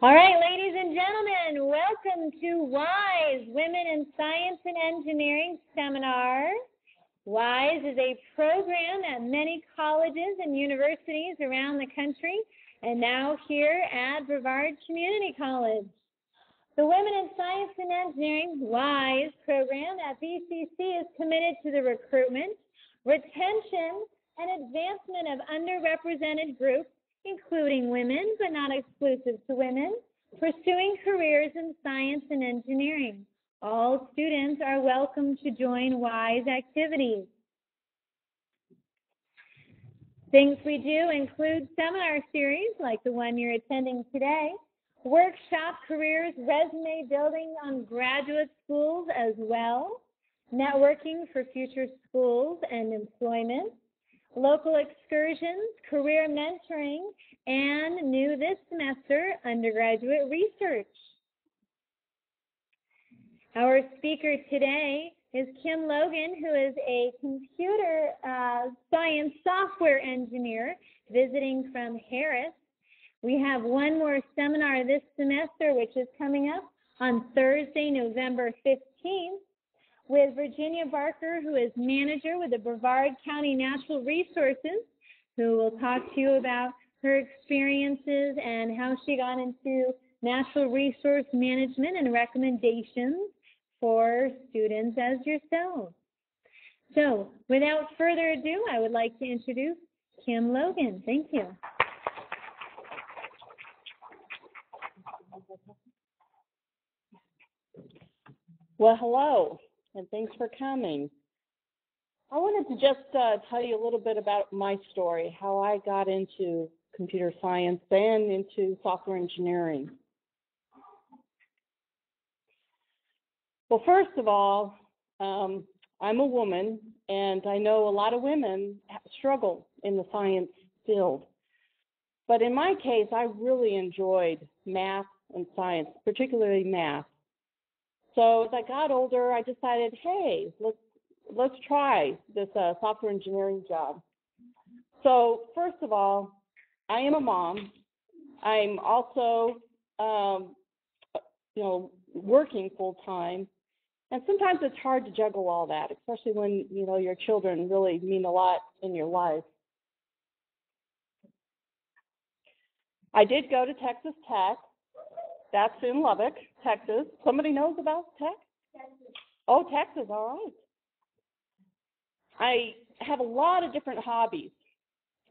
All right, ladies and gentlemen, welcome to WiSE, Women in Science and Engineering Seminar. WiSE is a program at many colleges and universities around the country, and now here at Brevard Community College. The Women in Science and Engineering WiSE program at BCC is committed to the recruitment, retention, and advancement of underrepresented groups, including women, but not exclusive to women, pursuing careers in science and engineering. All students are welcome to join WiSE activities. Things we do include seminar series like the one you're attending today, workshop careers, resume building on graduate schools as well, networking for future schools and employment, local excursions, career mentoring, and new this semester, undergraduate research. Our speaker today is Kim Logan, who is a computer science software engineer visiting from Harris. We have one more seminar this semester, which is coming up on Thursday, November 15th, with Virginia Barker, who is manager with the Brevard County Natural Resources, who will talk to you about her experiences and how she got into natural resource management and recommendations for students as yourselves. So, without further ado, I would like to introduce Kim Logan. Thank you. Well, hello, and thanks for coming. I wanted to just tell you a little bit about my story, how I got into computer science and into software engineering. Well, first of all, I'm a woman, and I know a lot of women struggle in the science field. But in my case, I really enjoyed math and science, particularly math. So as I got older, I decided, hey, let's try this software engineering job. So first of all, I am a mom. I'm also, working full time. And sometimes it's hard to juggle all that, especially when, your children really mean a lot in your life. I did go to Texas Tech. That's in Lubbock, Texas. Somebody knows about Tech? Texas. Oh, Texas, all right. I have a lot of different hobbies.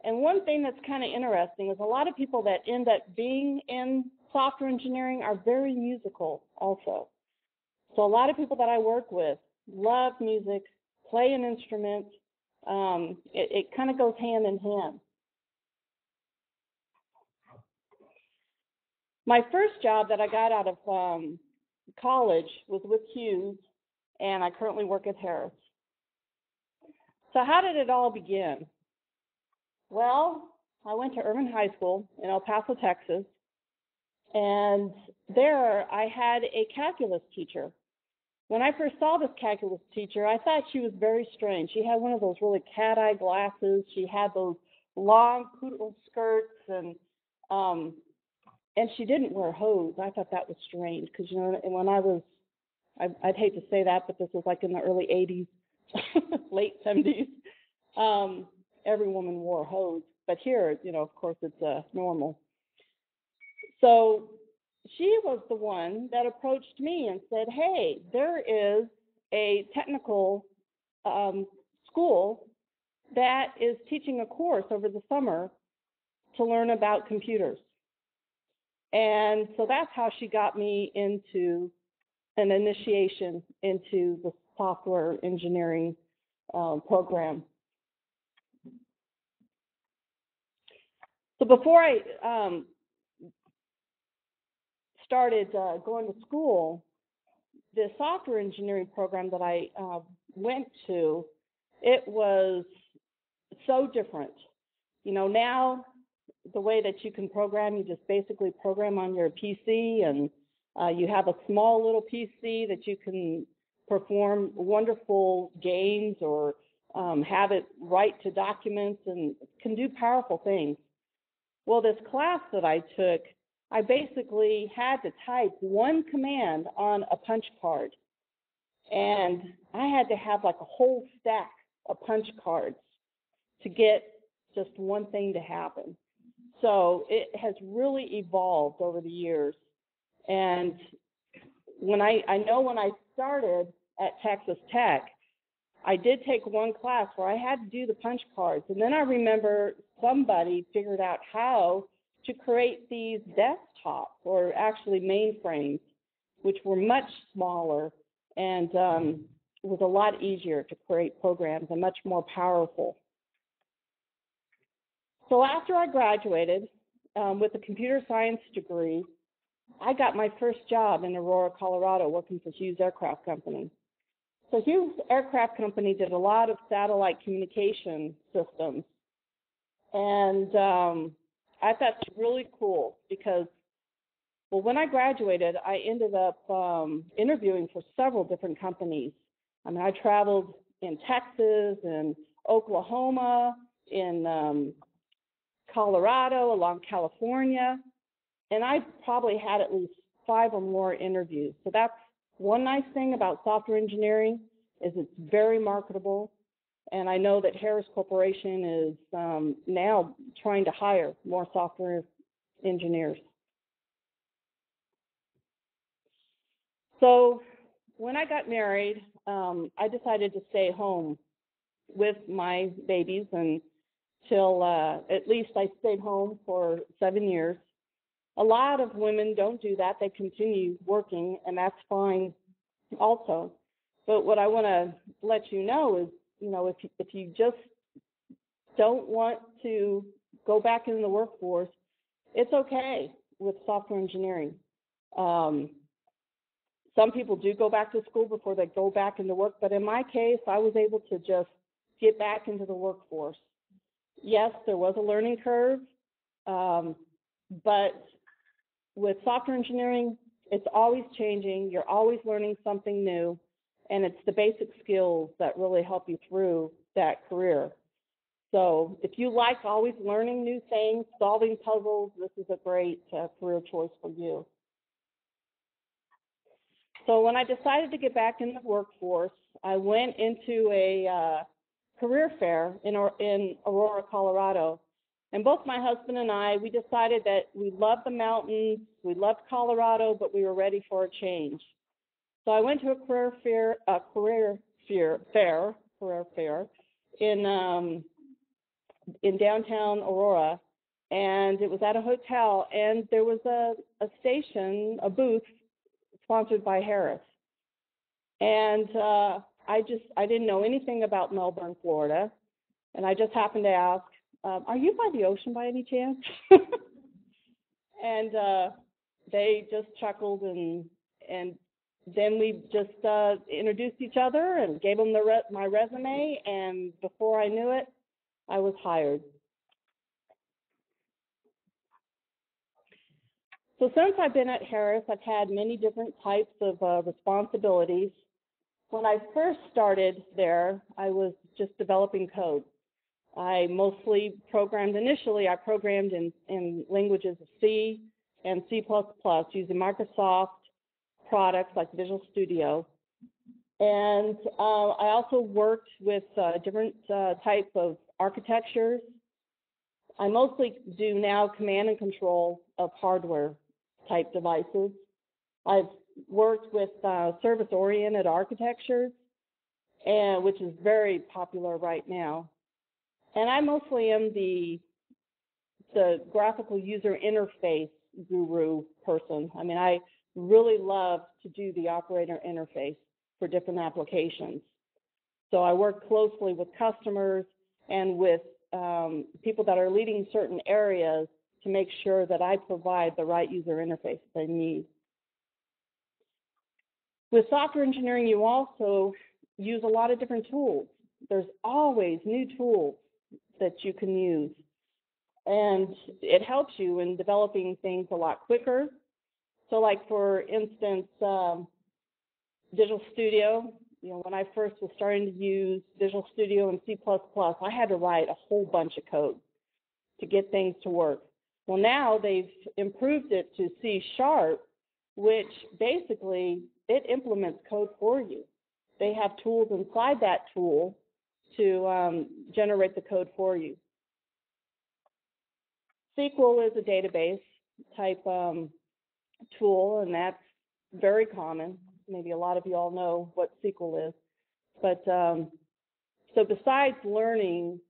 And one thing that's kind of interesting is a lot of people that end up being in software engineering are very musical also. So a lot of people that I work with love music, play an instrument. It kind of goes hand in hand. My first job that I got out of college was with Hughes, and I currently work at Harris. So how did it all begin? Well, I went to Irvin High School in El Paso, Texas, and there I had a calculus teacher. When I first saw this calculus teacher, I thought she was very strange. She had one of those really cat-eye glasses. She had those long poodle skirts, and she didn't wear hose. I thought that was strange because, when I'd hate to say that, but this was like in the early 80s, late 70s, every woman wore hose. But here, of course, it's normal. So she was the one that approached me and said, hey, there is a technical school that is teaching a course over the summer to learn about computers. And so that's how she got me into an initiation into the software engineering program. So before I started going to school, the software engineering program that I went to, it was so different. Now the way that you can program, you just basically program on your PC, and you have a small little PC that you can perform wonderful games or have it write to documents, and can do powerful things. Well, this class that I took, I basically had to type one command on a punch card. And I had to have like a whole stack of punch cards to get just one thing to happen. So it has really evolved over the years. And when I know when I started at Texas Tech, I did take one class where I had to do the punch cards. And then I remember somebody figured out how to create these desktops, or actually mainframes, which were much smaller and was a lot easier to create programs and much more powerful. So after I graduated with a computer science degree, I got my first job in Aurora, Colorado, working for Hughes Aircraft Company. So Hughes Aircraft Company did a lot of satellite communication systems. And I thought it was really cool because, well, when I graduated, I ended up interviewing for several different companies. I mean, I traveled in Texas and Oklahoma, in Colorado, along California, and I probably had at least 5 or more interviews. So that's one nice thing about software engineering, is it's very marketable. And I know that Harris Corporation is now trying to hire more software engineers. So when I got married, I decided to stay home with my babies until at least I stayed home for 7 years. A lot of women don't do that. They continue working, and that's fine also. But what I want to let you know is, if you just don't want to go back into the workforce, it's okay with software engineering. Some people do go back to school before they go back into work, but in my case, I was able to just get back into the workforce. Yes, there was a learning curve, but with software engineering, it's always changing. You're always learning something new, and it's the basic skills that really help you through that career. So if you like always learning new things, solving puzzles, this is a great career choice for you. So when I decided to get back in the workforce, I went into a career fair in Aurora, Colorado. And both my husband and I, we decided that we loved the mountains, we loved Colorado, but we were ready for a change. So I went to a career fair in downtown Aurora, and it was at a hotel, and there was a booth sponsored by Harris. And I didn't know anything about Melbourne, Florida, and I just happened to ask, are you by the ocean by any chance? And they just chuckled, and then we just introduced each other and gave them my resume, and before I knew it, I was hired. So since I've been at Harris, I've had many different types of responsibilities. When I first started there, I was just developing code. I mostly programmed, initially I programmed in languages of C and C++ using Microsoft products like Visual Studio. And I also worked with different types of architectures. I mostly do now command and control of hardware type devices. I've worked with service-oriented architectures, which is very popular right now. And I mostly am the graphical user interface guru person. I mean, I really love to do the operator interface for different applications. So I work closely with customers and with people that are leading certain areas to make sure that I provide the right user interface they need. With software engineering, you also use a lot of different tools. There's always new tools that you can use. And it helps you in developing things a lot quicker. So like, for instance, Visual Studio, When I first was starting to use Visual Studio and C++, I had to write a whole bunch of code to get things to work. Well, now they've improved it to C#, which basically it implements code for you. They have tools inside that tool to generate the code for you. SQL is a database type tool, and that's very common. Maybe a lot of you all know what SQL is. But so besides learning,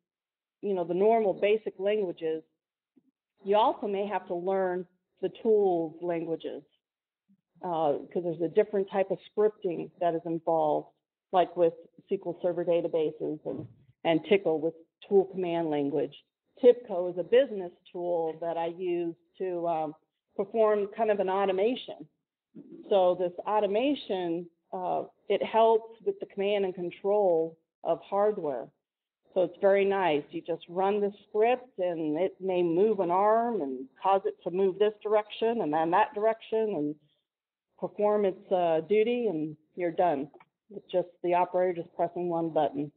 the normal basic languages, you also may have to learn the tools languages because there's a different type of scripting that is involved, like with SQL Server databases and TICL with tool command language. TIBCO is a business tool that I use to perform kind of an automation. So this automation, it helps with the command and control of hardware. So it's very nice. You just run the script, and it may move an arm and cause it to move this direction and then that direction and perform its duty, and you're done. It's just the operator just pressing one button.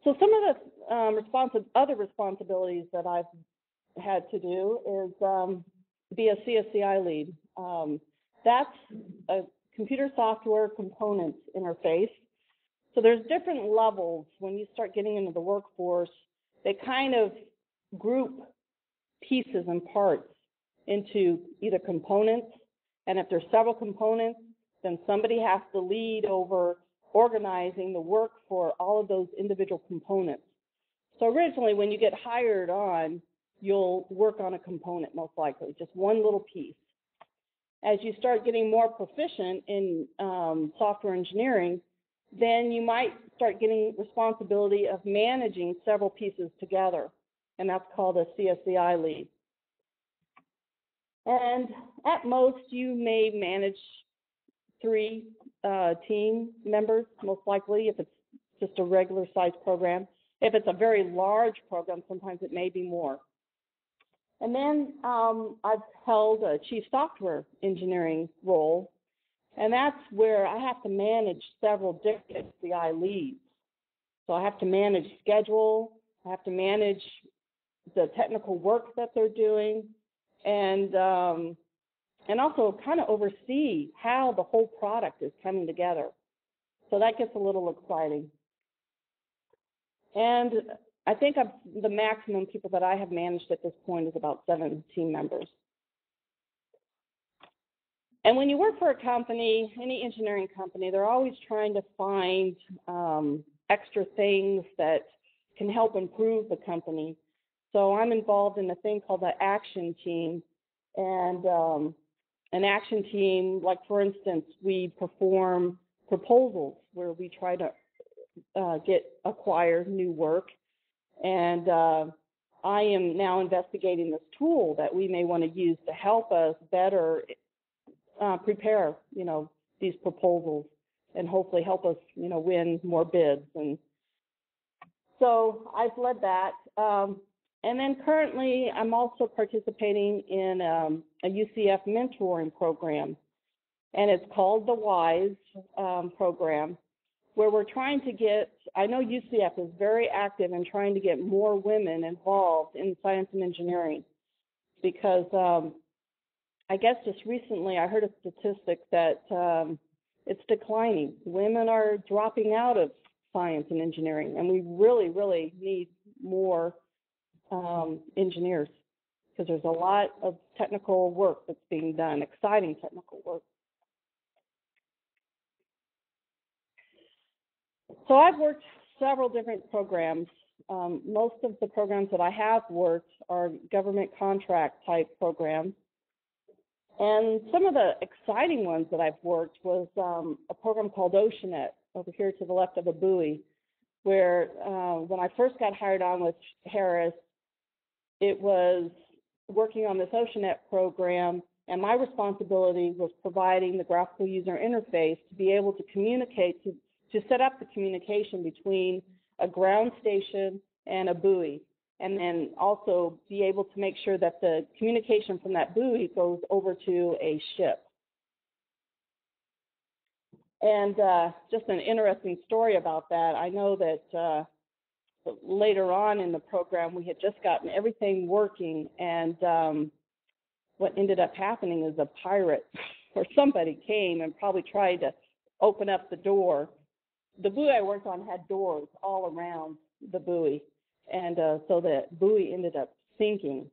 So some of the other responsibilities that I've had to do is be a CSCI lead. That's a computer software components interface. So there's different levels when you start getting into the workforce. They kind of group pieces and parts into either components, and if there's several components, then somebody has to lead over organizing the work for all of those individual components. So originally, when you get hired on, you'll work on a component most likely, just one little piece. As you start getting more proficient in software engineering, then you might start getting responsibility of managing several pieces together, and that's called a CSCI lead. And at most, you may manage 3 team members, most likely, if it's just a regular sized program. If it's a very large program, sometimes it may be more. And then I've held a chief software engineering role, and that's where I have to manage several different CI leads. So I have to manage schedule, I have to manage the technical work that they're doing, and also kind of oversee how the whole product is coming together. So that gets a little exciting. And I think the maximum people that I have managed at this point is about 7 team members. And when you work for a company, any engineering company, they're always trying to find extra things that can help improve the company. So I'm involved in a thing called the action team. And an action team, like for instance, we perform proposals where we try to acquire new work. And I am now investigating this tool that we may want to use to help us better prepare, these proposals and hopefully help us, win more bids. And so I've led that. And then currently, I'm also participating in a UCF mentoring program, and it's called the WiSE program, where we're trying to get, I know UCF is very active in trying to get more women involved in science and engineering, because I guess just recently I heard a statistic that it's declining. Women are dropping out of science and engineering, and we really, really need more engineers, because there's a lot of technical work that's being done, exciting technical work. So I've worked several different programs. Most of the programs that I have worked are government contract type programs. And some of the exciting ones that I've worked was a program called Oceanet, over here to the left of a buoy, where when I first got hired on with Harris, it was working on this Oceanet program, and my responsibility was providing the graphical user interface to be able to communicate, to set up the communication between a ground station and a buoy, and then also be able to make sure that the communication from that buoy goes over to a ship. And just an interesting story about that, I know that later on in the program, we had just gotten everything working, and what ended up happening is a pirate or somebody came and probably tried to open up the door. The buoy I worked on had doors all around the buoy, and so the buoy ended up sinking.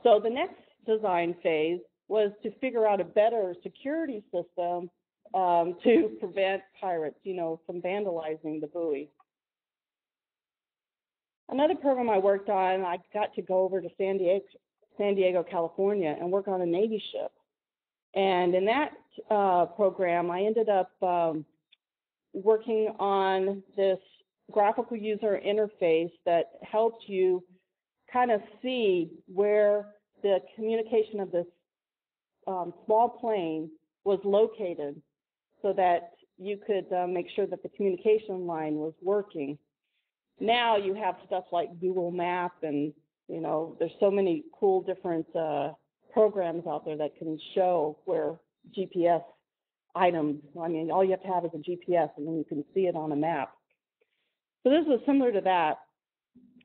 So the next design phase was to figure out a better security system to prevent pirates, from vandalizing the buoy. Another program I worked on, I got to go over to San Diego, California, and work on a Navy ship. And in that program, I ended up working on this graphical user interface that helped you kind of see where the communication of this small plane was located so that you could make sure that the communication line was working. Now you have stuff like Google Map, and there's so many cool different programs out there that can show where GPS items, all you have to have is a GPS, and then you can see it on a map. So this was similar to that.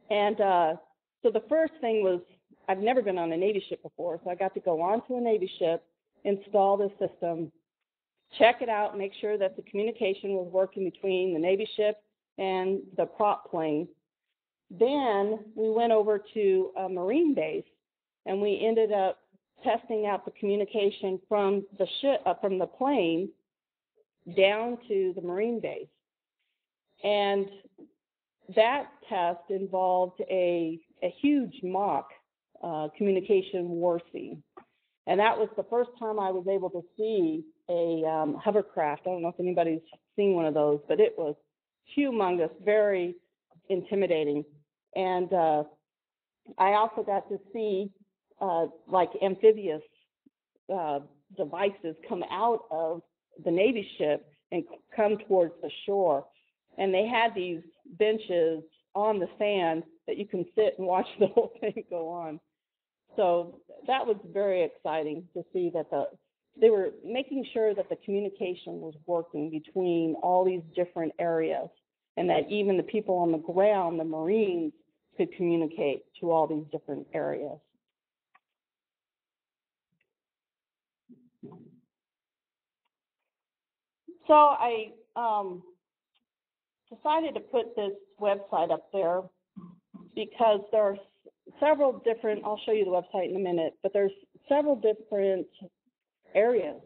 And so the first thing was, I've never been on a Navy ship before, so I got to go onto a Navy ship, install this system, check it out, make sure that the communication was working between the Navy ship and the prop plane. Then we went over to a Marine base, and we ended up testing out the communication from the ship, from the plane down to the Marine base. And that test involved a huge mock communication war scene. And that was the first time I was able to see a hovercraft. I don't know if anybody's seen one of those, but it was humongous, very intimidating. And I also got to see like amphibious devices come out of the Navy ship and come towards the shore. And they had these benches on the sand that you can sit and watch the whole thing go on. So that was very exciting to see that they were making sure that the communication was working between all these different areas, and that even the people on the ground, the Marines, could communicate to all these different areas. So I decided to put this website up there because there are several different, I'll show you the website in a minute, but there's several different areas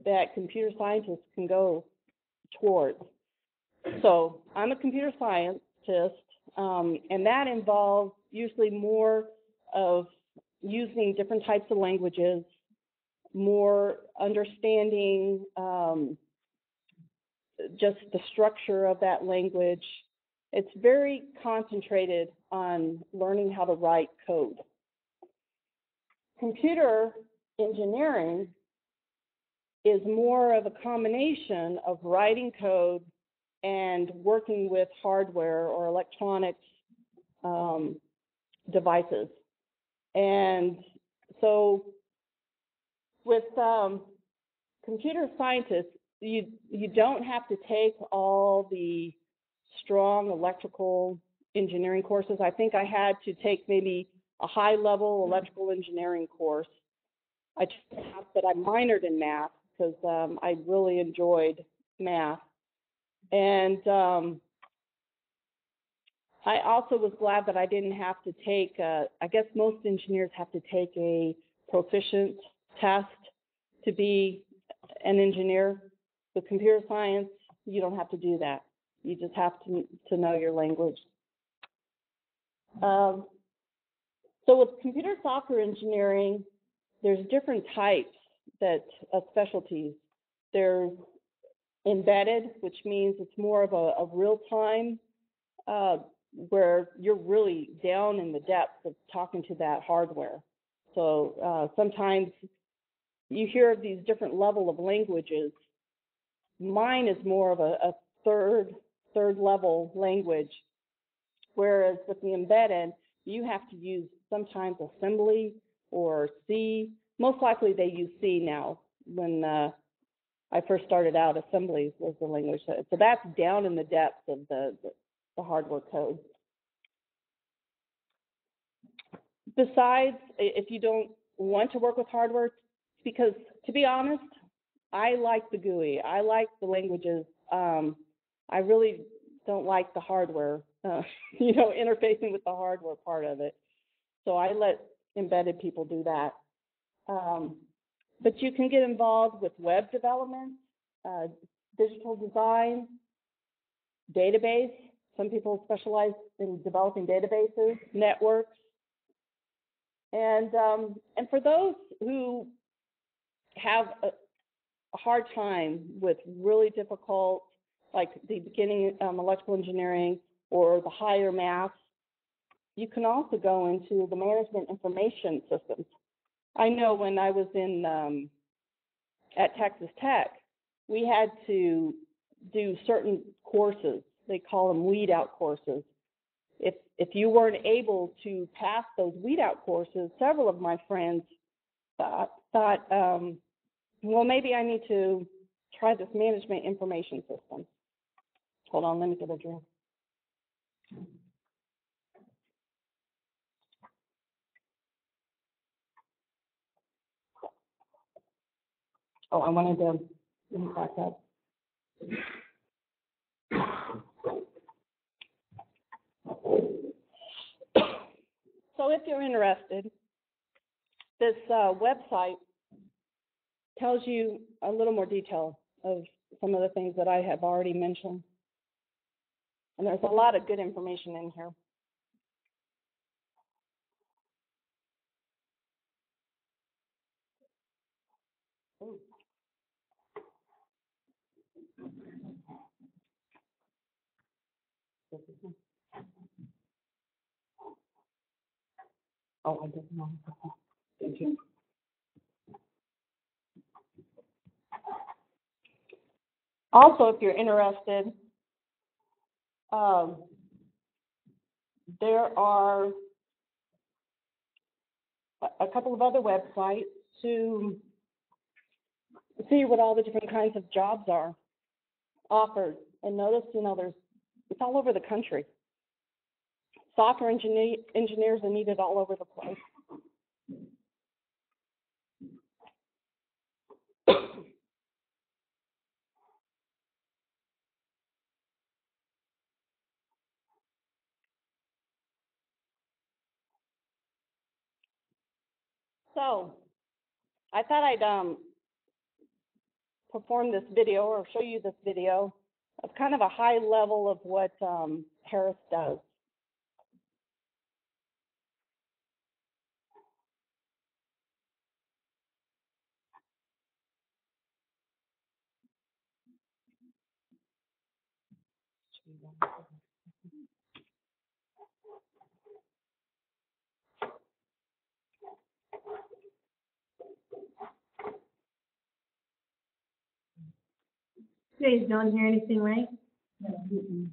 that computer scientists can go towards. So I'm a computer scientist, and that involves usually more of using different types of languages, more understanding just the structure of that language. It's very concentrated on learning how to write code. Computer engineering is more of a combination of writing code and working with hardware or electronics devices. And so with computer scientists, you don't have to take all the strong electrical engineering courses. I think I had to take maybe a high-level electrical engineering course. I took math, but I minored in math because I really enjoyed math. And I also was glad that I didn't have to take, I guess most engineers have to take a proficient test to be an engineer. With computer science, you don't have to do that. You just have to know your language. So with computer software engineering, there's different types of specialties. There's embedded, which means it's more of a real-time, where you're really down in the depths of talking to that hardware. So sometimes you hear of these different level of languages. Mine is more of a third level language, whereas with the embedded, you have to use sometimes assembly or C. Most likely they use C now when I first started out, assembly was the language. So that's down in the depths of the hardware code. Besides, if you don't want to work with hardware, because to be honest, I like the GUI. I like the languages. I really don't like the hardware, interfacing with the hardware part of it. So I let embedded people do that. But you can get involved with web development, digital design, database. Some people specialize in developing databases, networks. And for those who have a hard time with really difficult, like the beginning electrical engineering or the higher math, you can also go into the management information systems. I know when I was in at Texas Tech, we had to do certain courses. They call them weed out courses. If you weren't able to pass those weed out courses, several of my friends thought well, maybe I need to try this management information system. Hold on, let me get a drink. Oh, I wanted to let me back up. So if you're interested, this website tells you a little more detail of some of the things that I have already mentioned. And there's a lot of good information in here. Ooh. Oh, I didn't know. Thank you. Also, if you're interested, there are a couple of other websites to see what all the different kinds of jobs are offered. And notice, it's all over the country. Software engineers are needed all over the place. So I thought I'd perform this video or show you this video of kind of a high level of what Harris does. You guys don't hear anything, right? Mm-mm.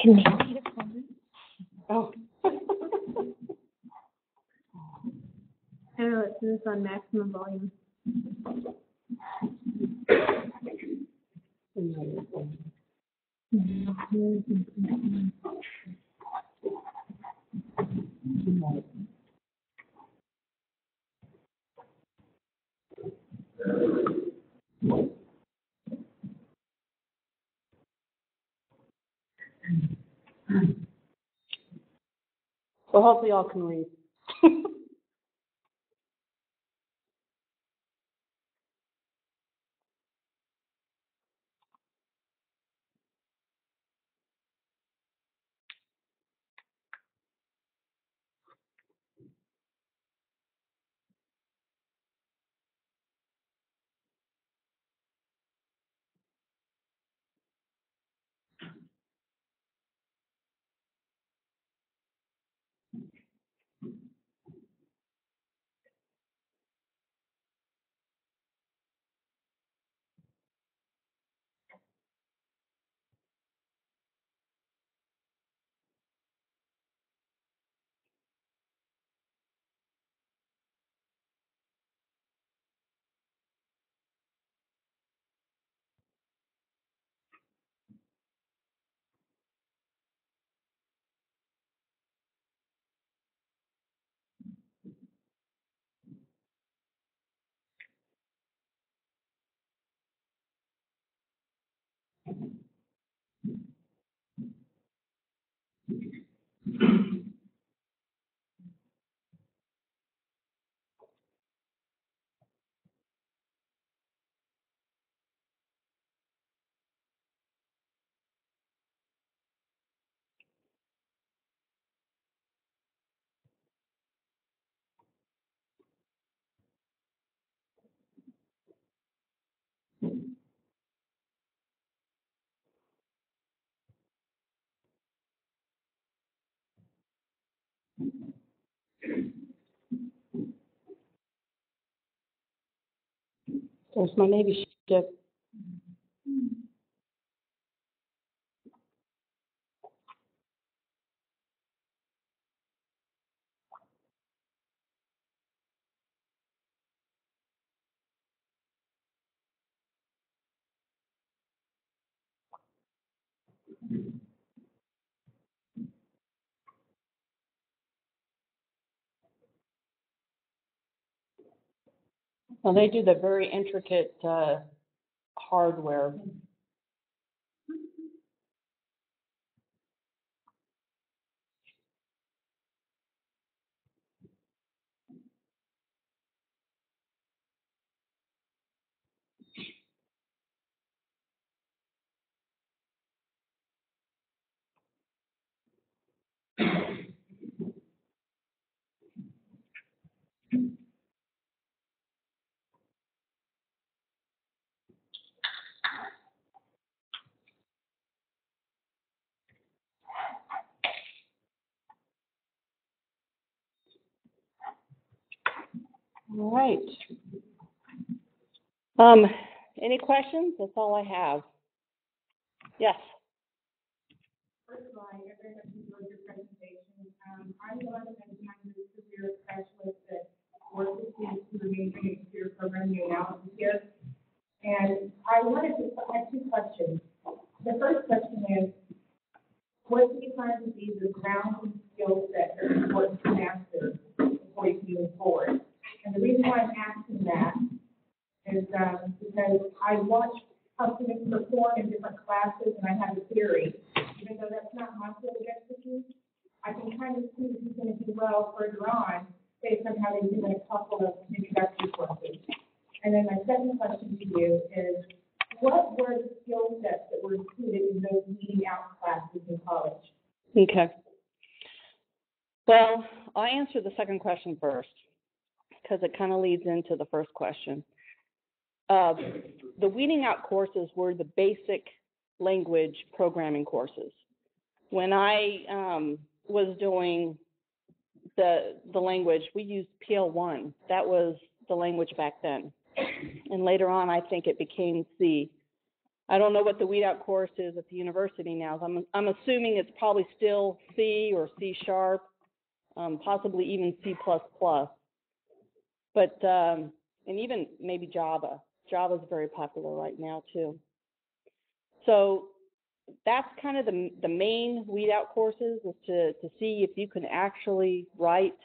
Can they see the phone? Oh. I don't know, it's this on maximum volume. So hopefully y'all can read. There's my Navy ship. Well, they do the very intricate hardware. All right. Any questions? That's all I have. Yes. First of all, I very much enjoyed your presentation. I'm one of the career specialists that works with students who are majoring in computer programming analysis here. And I have two questions. The first question is, what do you find to be the grounding skill set that is important to master before you can move forward? And the reason why I'm asking that is because I watch how students perform in different classes, and I have a theory. Even though that's not my field of expertise, I can kind of see who's going to do well further on based on how they do in a couple of introductory courses. And then my second question to you is, what were the skill sets that were included in those weeding out classes in college? Okay. Well, I'll answer the second question first because it kind of leads into the first question. The weeding out courses were the basic language programming courses. When I was doing the language, we used PL1. That was the language back then. And later on, I think it became C. I don't know what the weed out course is at the university now. I'm assuming it's probably still C or C#, possibly even C++. But, and even maybe Java. Java is very popular right now, too. So that's kind of the main weed out courses, is to see if you can actually write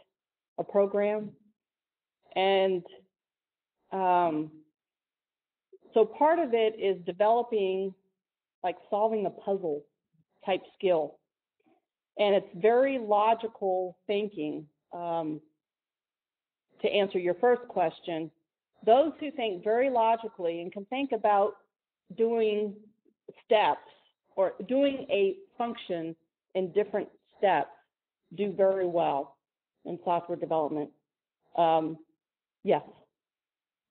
a program. And so part of it is developing, like solving a puzzle type skill. And it's very logical thinking. To answer your first question, those who think very logically and can think about doing steps or doing a function in different steps do very well in software development. Yes.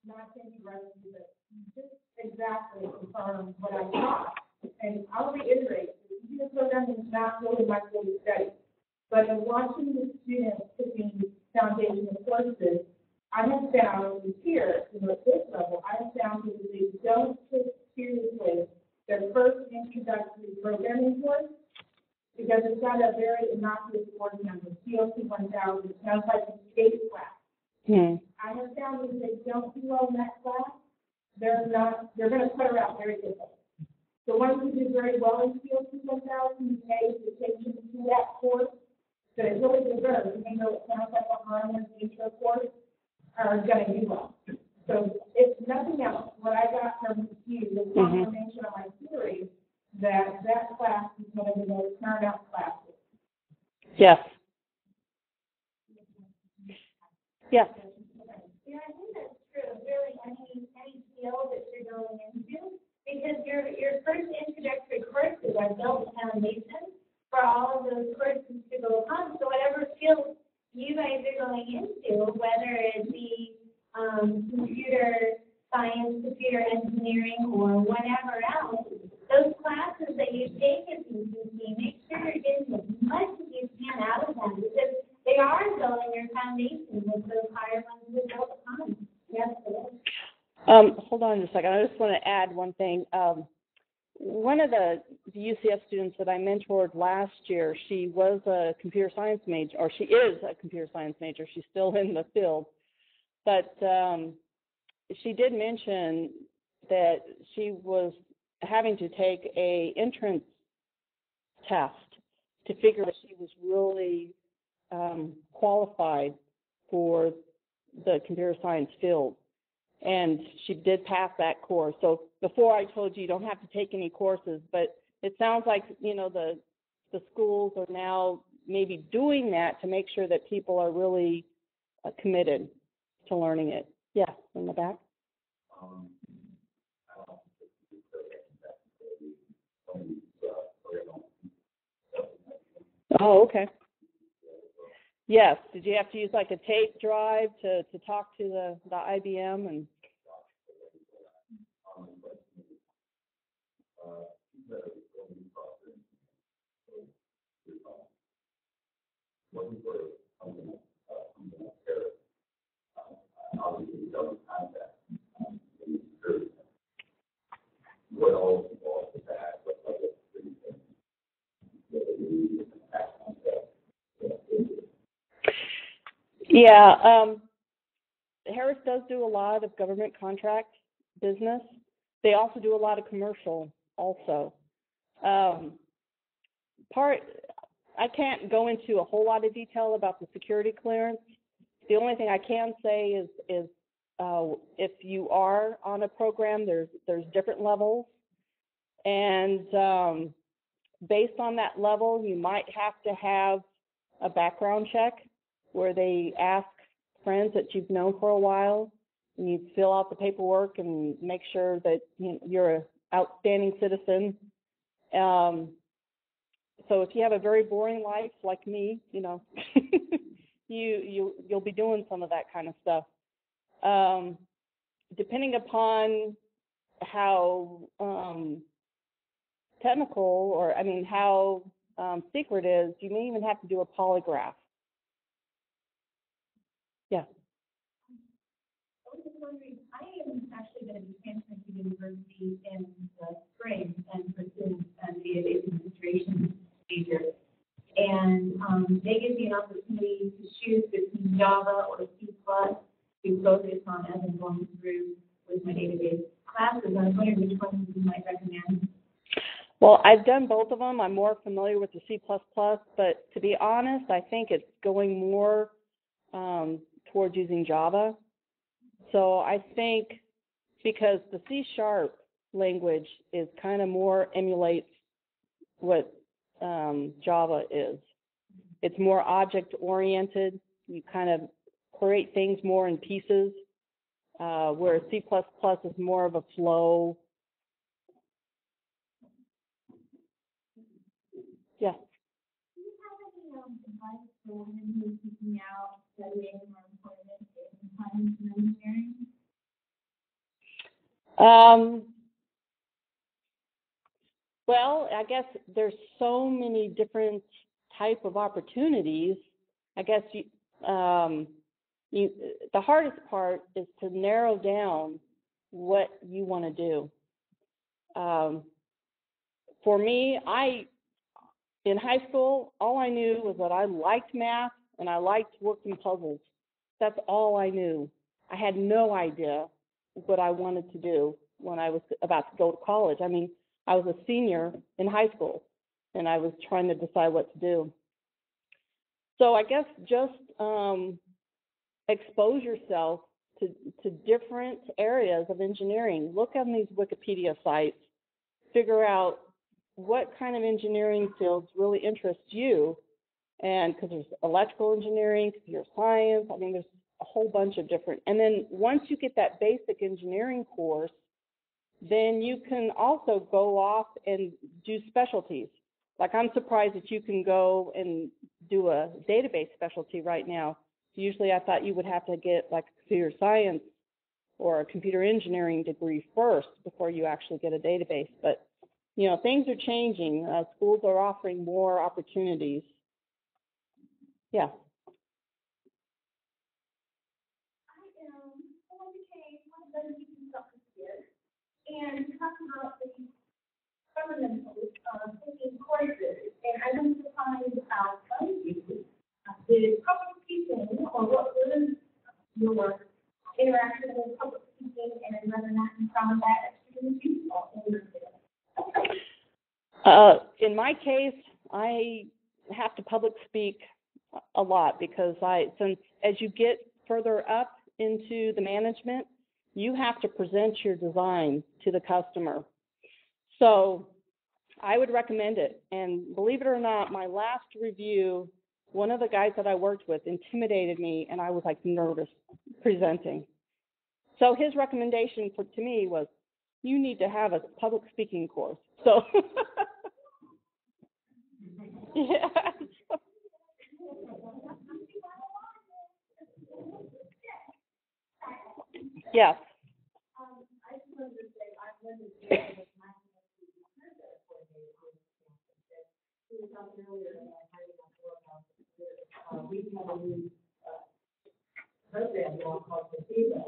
Not to interrupt you, but just exactly confirm what I thought. And I'll reiterate, computer programming is not really my field of study. But in watching the students taking foundational courses, I have found here, at this level, I have found that they don't take seriously their first introductory programming course because it's got a very innocuous course number, COC 1000. It sounds like a skate class. I have found that if they don't do well in that class, they're going to put her out very quickly. The ones who do very well in COC 1000 pay attention to that course, that it really deserves, even though it sounds like a harmless intro course, are going to do well. So if nothing else, what I got from you was confirmation of my theory Yes. Yes. Yeah, I think that's true. Really, any field that you're going into, because your first introductory courses are built foundation for all of those courses to go on. So whatever field you guys are going into, whether it be computer science, computer engineering, or whatever else, those classes that you take at BCC, make sure you're getting as much as you can out of them, because they are building your foundation with those higher ones we built upon. Yes, it is. Hold on just a second. I just want to add one thing. One of the UCF students that I mentored last year, she was a computer science major, or she is a computer science major. She's still in the field. But she did mention that she was having to take a entrance test to figure that she was really qualified for the computer science field. And she did pass that course. So before I told you don't have to take any courses, but it sounds like, you know, the schools are now maybe doing that to make sure that people are really committed to learning it. Yes, in the back. Oh, okay. Yes. Did you have to use like a tape drive to talk to the IBM and? Yeah, Harris does do a lot of government contract business. They also do a lot of commercial also. I can't go into a whole lot of detail about the security clearance. The only thing I can say is if you are on a program, there's different levels, and based on that level, you might have to have a background check where they ask friends that you've known for a while, and you fill out the paperwork and make sure that you're an outstanding citizen. So if you have a very boring life like me, you'll be doing some of that kind of stuff. Depending upon how technical, or how secret it is, you may even have to do a polygraph. Yeah. I was just wondering, I am actually going to be transferring to university in the spring and pursuing the administration major. And they give me an opportunity to choose between Java or C++ to focus on as I'm going through with my database classes. I was wondering which one you might recommend. Well, I've done both of them. I'm more familiar with the C++, but to be honest, I think it's going more towards using Java. So I think because the C# language is kind of more emulates what Java is. It's more object-oriented. You kind of create things more in pieces, whereas C++ is more of a flow. Yeah. Do you have any advice for women who are seeking out studying or employment in science and engineering? Well, I guess there's so many different type of opportunities. I guess the hardest part is to narrow down what you want to do. For me, in high school, all I knew was that I liked math and I liked working puzzles. That's all I knew. I had no idea what I wanted to do when I was about to go to college. I was a senior in high school, and I was trying to decide what to do. So I guess just expose yourself to different areas of engineering. Look on these Wikipedia sites, figure out what kind of engineering fields really interest you, and because there's electrical engineering, computer science, I mean, there's a whole bunch of different. And then once you get that basic engineering course, then you can also go off and do specialties. Like I'm surprised that you can go and do a database specialty right now. Usually I thought you would have to get like a computer science or a computer engineering degree first before you actually get a database. But, you know, things are changing. Schools are offering more opportunities. Yeah. And talk about the fundamentals of taking courses. And I want to find out from you the public speaking, or what was your interaction with public speaking, and whether or not you found that extremely useful in your field. In my case, I have to public speak a lot because since as you get further up into the management, you have to present your design to the customer. So I would recommend it. And believe it or not, my last review, one of the guys that I worked with intimidated me, and I was like nervous presenting. So his recommendation to me was, you need to have a public speaking course. So yeah. Yes. I just wanted to say, I've been with my we were talking earlier about we have a new program now called the FIBA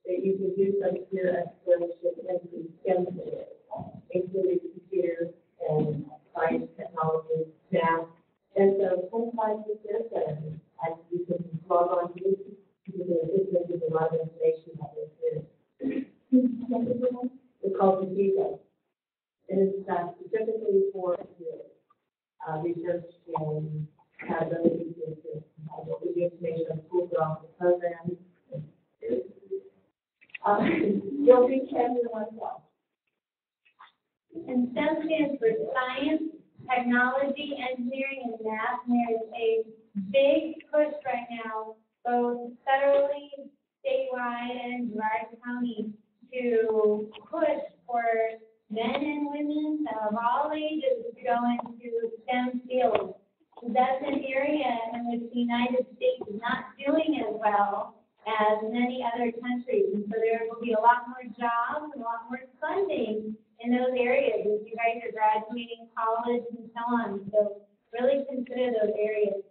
that you can do some career exploration into STEM careers, including computer and science, technology, math. And so 25% of you can log on to this because there's a lot of information about this. It's called the FIBA. And it's specifically for research and ability to get the information on schools around the program. You'll be checking oneself. And STEM stands for science, technology, engineering, and math. And there's a big push right now, both federally, statewide, and Brevard County, to push for men and women of all ages to go into STEM fields. That's an area in which the United States is not doing as well as many other countries. And so there will be a lot more jobs and a lot more funding in those areas as you guys are graduating college and so on. So really consider those areas.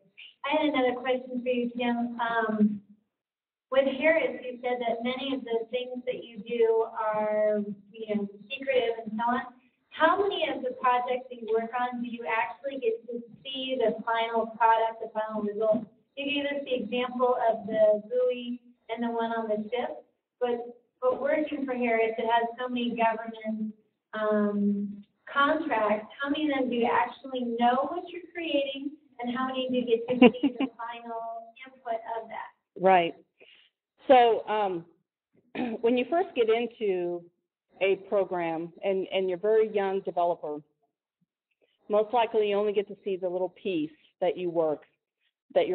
I had another question for you, Kim. With Harris, you said that many of the things that you do are, secretive and so on. How many of the projects that you work on do you actually get to see the final product, the final result? You gave us the example of the buoy and the one on the ship, but working for Harris, it has so many government contracts. How many of them do you actually know what you're creating, and how many do you get to see the final input of that? Right. So when you first get into a program and you're a very young developer, most likely you only get to see the little piece that you're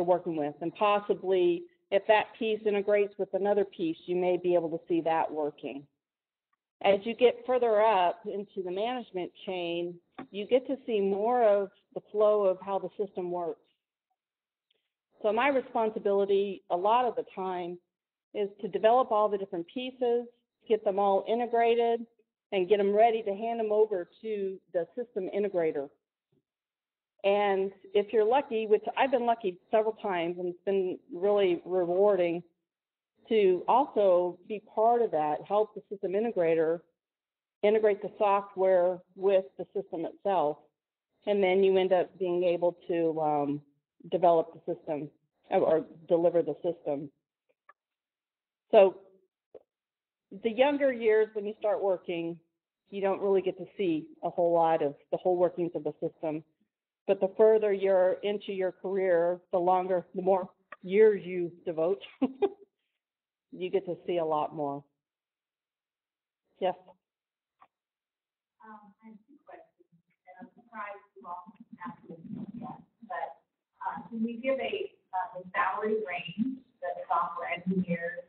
working with, and possibly if that piece integrates with another piece, you may be able to see that working. As you get further up into the management chain, you get to see more of the flow of how the system works. So my responsibility a lot of the time is to develop all the different pieces, get them all integrated, and get them ready to hand them over to the system integrator. And if you're lucky, which I've been lucky several times, and it's been really rewarding to also be part of that, help the system integrator integrate the software with the system itself. And then you end up being able to develop the system or deliver the system. So the younger years when you start working, you don't really get to see a whole lot of the whole workings of the system. But the further you're into your career, the more years you devote, you get to see a lot more. Yes? I have two questions, and I'm surprised you all asked this yet. But we give a salary range that software engineers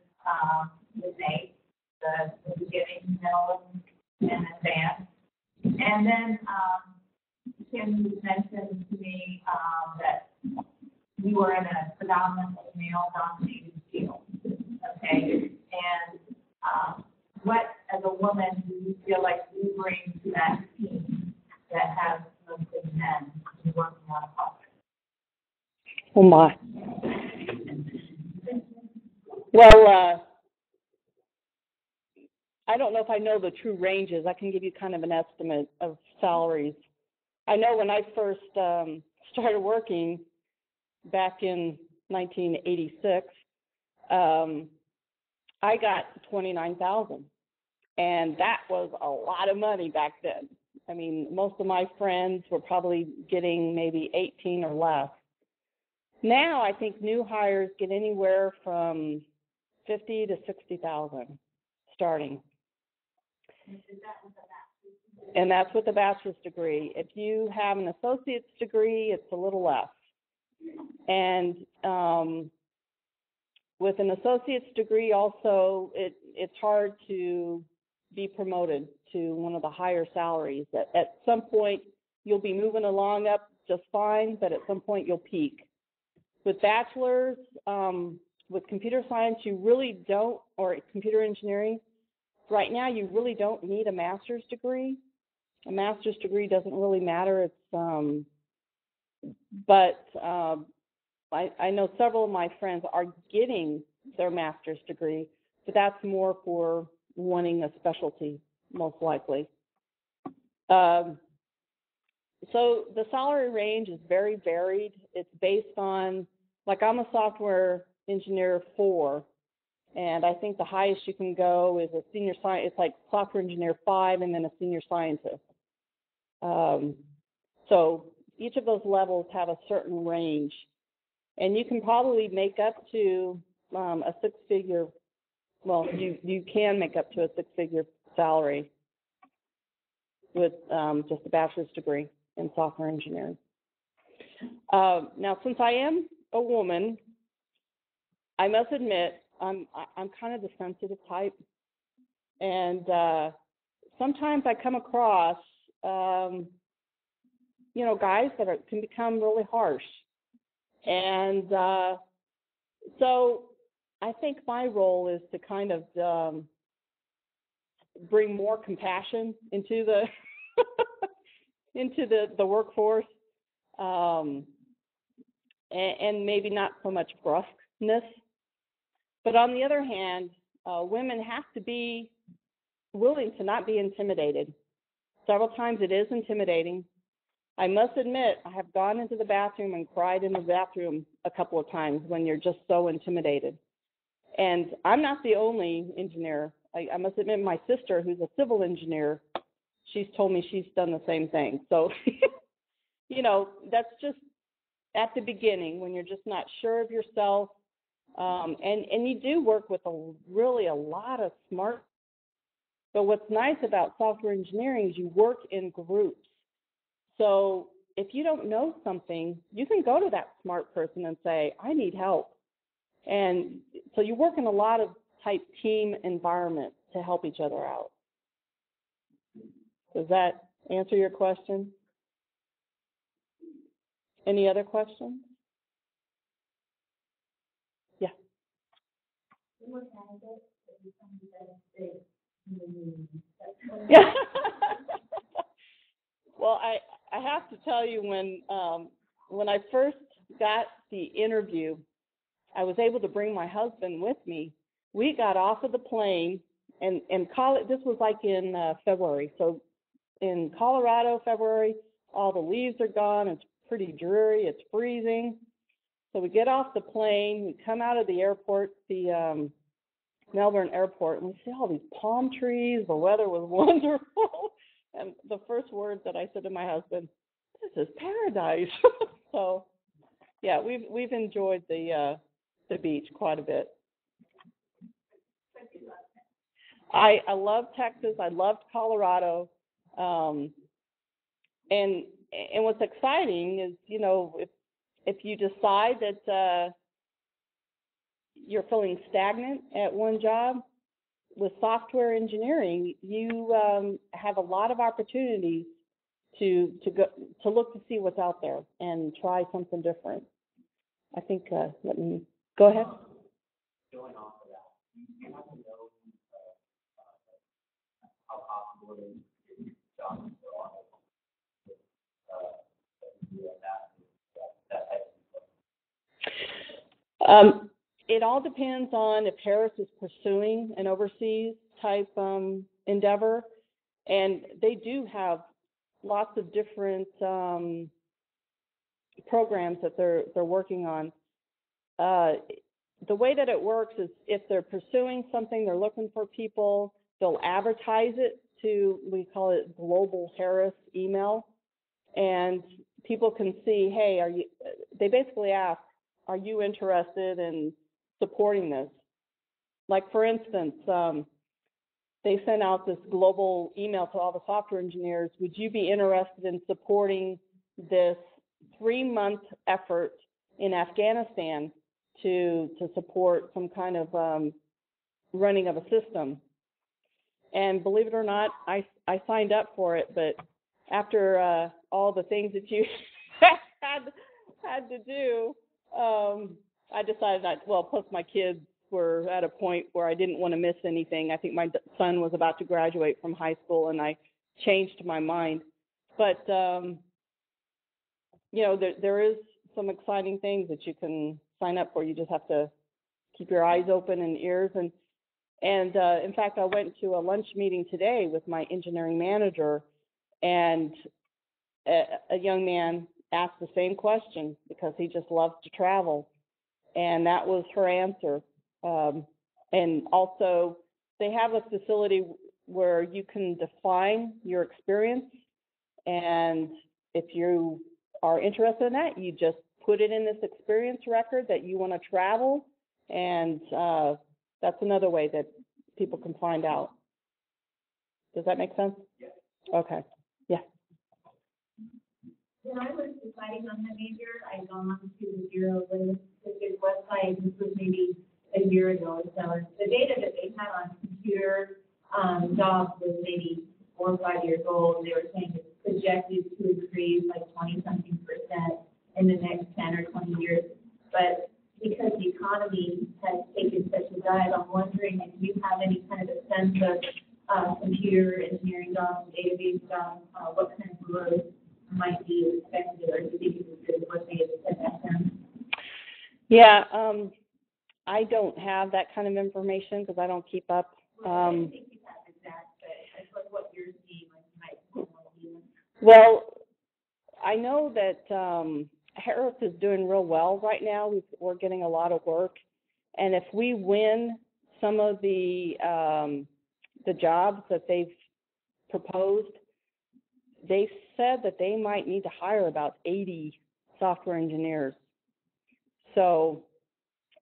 would make, the beginning, middle, and advanced. And then Kim mentioned to me that we were in a predominantly male-dominated field, okay? And what, as a woman, do you feel like you bring to that team that has mostly men working on a project? Oh, my. Well, I don't know if I know the true ranges. I can give you kind of an estimate of salaries. I know when I first started working back in 1986, I got $29,000, and that was a lot of money back then. I mean, most of my friends were probably getting maybe 18 or less. Now I think new hires get anywhere from 50 to 60,000 starting. And that's with a bachelor's degree. If you have an associate's degree, it's a little less. And with an associate's degree also, it's hard to be promoted to one of the higher salaries. At some point, you'll be moving along up just fine, but at some point you'll peak. With bachelor's, with computer science, you really don't, or computer engineering, right now you really don't need a master's degree. A master's degree doesn't really matter. It's, I know several of my friends are getting their master's degree, but that's more for wanting a specialty, most likely. So the salary range is very varied. It's based on, like, I'm a software engineer 4, and I think the highest you can go is a senior scientist. It's like software engineer 5 and then a senior scientist. So each of those levels have a certain range. And you can probably make up to a six-figure, well, you can make up to a six-figure salary with just a bachelor's degree in software engineering. Now, since I am a woman, I must admit I'm kind of the sensitive type, and sometimes I come across, guys that can become really harsh. And so I think my role is to kind of bring more compassion into the into the workforce, and maybe not so much brusqueness. But on the other hand, women have to be willing to not be intimidated. Several times it is intimidating. I must admit, I have gone into the bathroom and cried in the bathroom a couple of times when you're just so intimidated. And I'm not the only engineer. I must admit, my sister, who's a civil engineer, she's told me she's done the same thing. So, that's just at the beginning when you're just not sure of yourself. And you do work with really a lot of smart. But what's nice about software engineering is you work in groups. So if you don't know something, you can go to that smart person and say, I need help. And so you work in a lot of type team environment to help each other out. Does that answer your question? Any other questions? Yeah. Yeah. Well, I have to tell you, when I first got the interview, I was able to bring my husband with me. We got off of the plane, and this was like in February. So in Colorado, February, all the leaves are gone. It's pretty dreary. It's freezing. So we get off the plane. We come out of the airport, the Melbourne airport, and we see all these palm trees. The weather was wonderful. And the first words that I said to my husband, "This is paradise." So, yeah, we've enjoyed the beach quite a bit. I love Texas. I loved Colorado. And what's exciting is, if you decide that you're feeling stagnant at one job, with software engineering, you have a lot of opportunities to look to see what's out there and try something different. I think, let me, go ahead. Going off of that, you have to know how possible it is to get jobs and so on. That type of stuff. It all depends on if Harris is pursuing an overseas type endeavor, and they do have lots of different programs that they're working on. The way that it works is if they're pursuing something, they're looking for people, they'll advertise it to, we call it Global Harris email, and people can see, hey, they basically ask, are you interested in supporting this? Like, for instance, they sent out this global email to all the software engineers, would you be interested in supporting this 3-month effort in Afghanistan to support some kind of running of a system? And believe it or not, I signed up for it, but after all the things that you had to do, I decided plus my kids were at a point where I didn't want to miss anything. I think my son was about to graduate from high school, and I changed my mind. But, there is some exciting things that you can sign up for. You just have to keep your eyes open and ears. And in fact, I went to a lunch meeting today with my engineering manager, and a young man asked the same question because he just loves to travel. And that was her answer. And also, they have a facility where you can define your experience. And if you are interested in that, you just put it in this experience record that you want to travel. And that's another way that people can find out. Does that make sense? Yes. Okay. Yeah. When I was deciding on my major, I gone to the Bureau of Linguistics website. This was maybe a year ago or so. The data that they had on computer jobs was maybe 4 or 5 years old. They were saying it's projected to increase like 20-something% in the next 10 or 20 years. But because the economy has taken such a dive, I'm wondering if you have any kind of a sense of computer engineering jobs, database jobs, what kind of growth might be expected, or do you think it's as good as what they had said back then? Yeah, I don't have that kind of information because I don't keep up. Well, I didn't think you had exact, but it's like what you're seeing, like you might want to do. Well, I know that Harris is doing real well right now. We're getting a lot of work, and if we win some of the jobs that they've proposed, they said that they might need to hire about 80 software engineers. So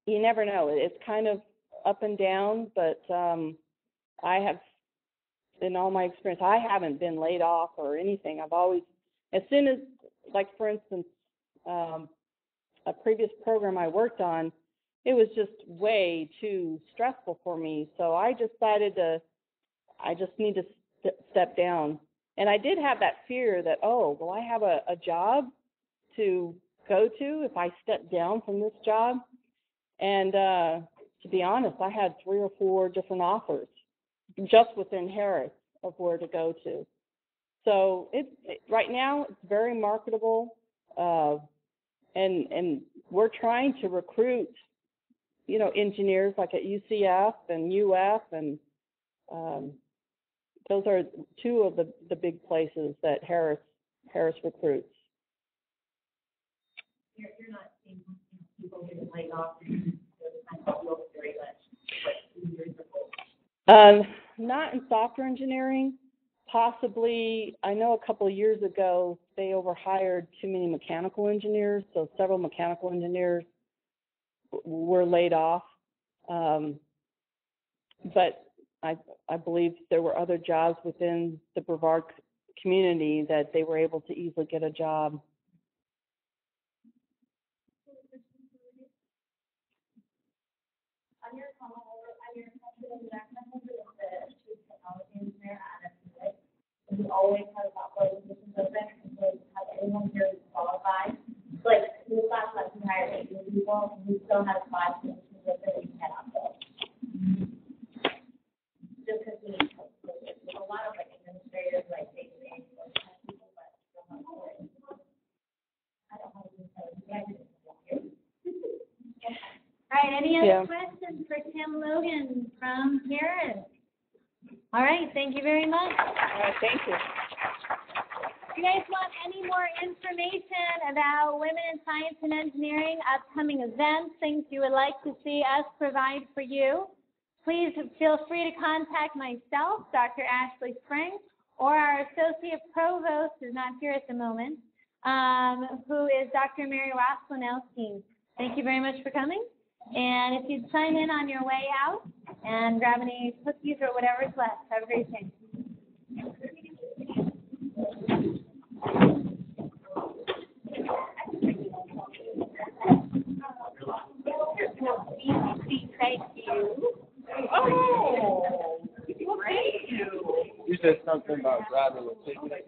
you never know. It's kind of up and down, but I have, in all my experience, I haven't been laid off or anything. I've always, as soon as, like for instance, a previous program I worked on, it was just way too stressful for me. So I decided I just need to step down. And I did have that fear that, oh, will I have a job to go to if I step down from this job? And to be honest, I had 3 or 4 different offers just within Harris of where to go to. So right now it's very marketable, and we're trying to recruit, engineers like at UCF and UF, and those are 2 of the big places that Harris recruits. You're not seeing people getting laid off and those kinds of roles very much, like 2 years ago. Not in software engineering. Possibly, I know a couple of years ago they overhired too many mechanical engineers, so several mechanical engineers were laid off. But I believe there were other jobs within the Brevard community that they were able to easily get a job. on your question, that question is the chief technology engineer at it. We always have about what positions open, and so have anyone here who's qualified. Like, we last month, we hired 8 people, and we still have 5 positions open that we cannot fill. Just because we need help. There's a lot of, like, administrators, like, day-to-day, people, but still not employees. I don't know if you know, you guys are here. All right, any other questions for Tim Logan from Paris? All right, thank you very much. All right, thank you. If you guys want any more information about women in science and engineering, upcoming events, things you would like to see us provide for you, please feel free to contact myself, Dr. Ashley Spring, or our Associate Provost, who's not here at the moment, who is Dr. Mary Roslinowski. Thank you very much for coming. And if you'd sign in on your way out and grab any cookies or whatever's left. Have a great day. Thank you. Oh, Great. You said something about grabbing a ticket.